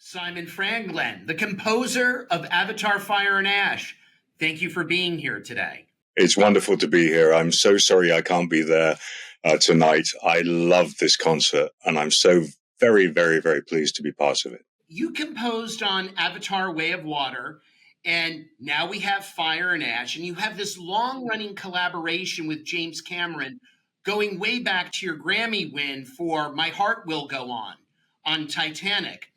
Simon Franglen, the composer of Avatar Fire and Ash. Thank you for being here today. It's wonderful to be here. I'm so sorry I can't be there tonight. I love this concert, and I'm so very, very, very pleased to be part of it. You composed on Avatar Way of Water, and now we have Fire and Ash, and you have this long-running collaboration with James Cameron going way back to your Grammy win for My Heart Will Go on Titanic.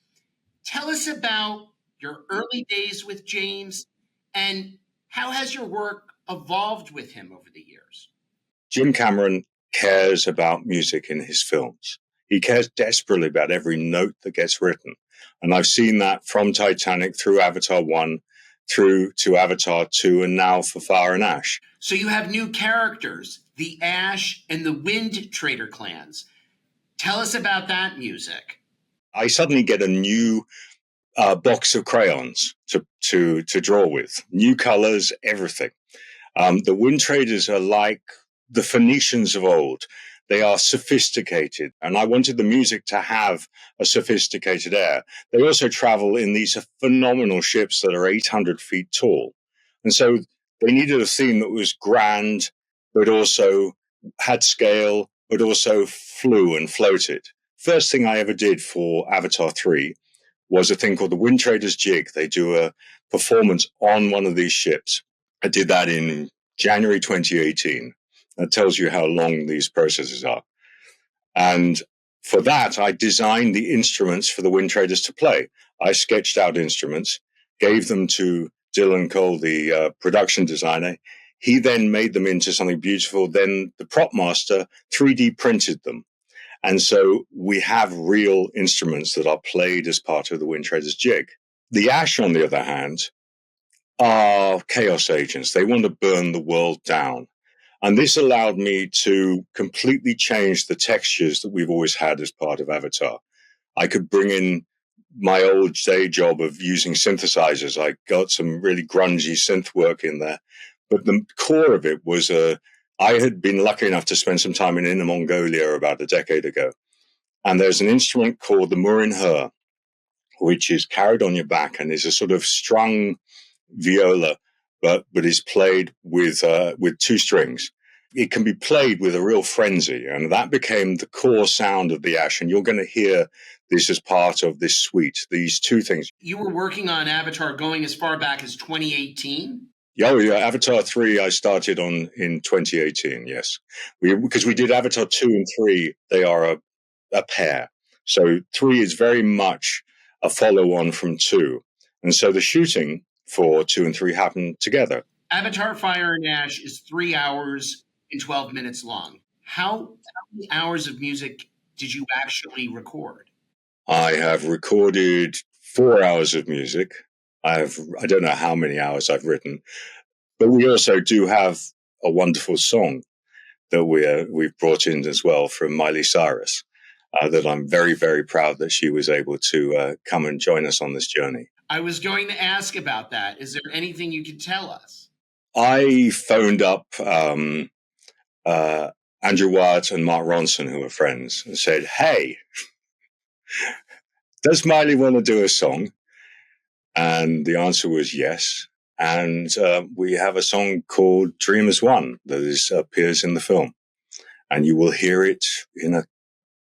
Tell us about your early days with James, and how has your work evolved with him over the years? Jim Cameron cares about music in his films. He cares desperately about every note that gets written. And I've seen that from Titanic through Avatar 1, through to Avatar 2, and now for Fire and Ash. So you have new characters, the Ash and the Wind Trader clans. Tell us about that music. I suddenly get a new box of crayons to draw with, new colors, everything. The Wind Traders are like the Phoenicians of old. They are sophisticated, and I wanted the music to have a sophisticated air. They also travel in these phenomenal ships that are 800 feet tall. And so they needed a theme that was grand, but also had scale, but also flew and floated. First thing I ever did for Avatar 3 was a thing called the Wind Traders Jig. They do a performance on one of these ships. I did that in January 2018. That tells you how long these processes are. And for that, I designed the instruments for the Wind Traders to play. I sketched out instruments, gave them to Dylan Cole, the production designer. He then made them into something beautiful. Then the prop master 3D printed them. And so we have real instruments that are played as part of the Wind Traders Jig. The Ash, on the other hand, are chaos agents. They want to burn the world down. And this allowed me to completely change the textures that we've always had as part of Avatar. I could bring in my old day job of using synthesizers. I got some really grungy synth work in there. But the core of it was I had been lucky enough to spend some time in Inner Mongolia about a decade ago. And there's an instrument called the Murin Her, which is carried on your back and is a sort of strung viola, but is played with two strings. It can be played with a real frenzy, and that became the core sound of the Ash. And you're going to hear this as part of this suite, these two things. You were working on Avatar going as far back as 2018? Yeah, Avatar 3 I started on in 2018, yes. Because we did Avatar 2 and 3, they are a pair. So 3 is very much a follow-on from 2. And so the shooting for 2 and 3 happened together. Avatar Fire and Ash is 3 hours and 12 minutes long. How many hours of music did you actually record? I have recorded 4 hours of music. I don't know how many hours I've written, but we also do have a wonderful song that we've brought in as well from Miley Cyrus, that I'm very, very proud that she was able to come and join us on this journey. I was going to ask about that. Is there anything you could tell us? I phoned up Andrew Wyatt and Mark Ronson, who are friends, and said, "Hey, does Miley want to do a song?" And the answer was yes. And we have a song called Dreamers One that appears in the film. And you will hear it in a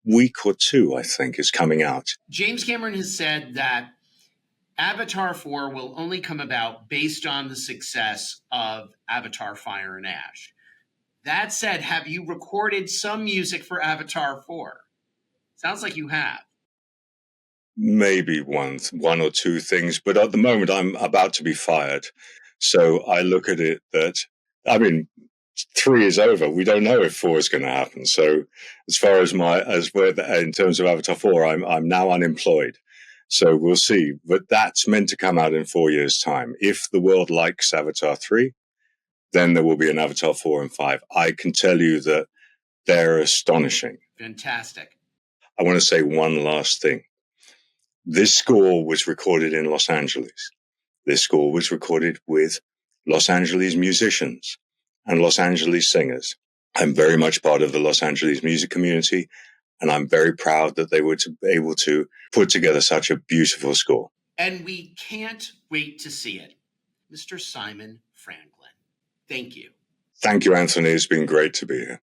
week or two, I think, is coming out. James Cameron has said that Avatar 4 will only come about based on the success of Avatar Fire and Ash. That said, have you recorded some music for Avatar 4? Sounds like you have. Maybe one or two things, but at the moment I'm about to be fired. So I look at it that, 3 is over. We don't know if 4 is going to happen. So as far as in terms of Avatar 4, I'm now unemployed. So we'll see. But that's meant to come out in 4 years' time. If the world likes Avatar 3, then there will be an Avatar 4 and 5. I can tell you that they're astonishing. Fantastic. I want to say one last thing. This score was recorded in Los Angeles. This score was recorded with Los Angeles musicians and Los Angeles singers. I'm very much part of the Los Angeles music community. And I'm very proud that they were able to put together such a beautiful score. And we can't wait to see it. Mr. Simon Franglen, thank you. Thank you, Anthony. It's been great to be here.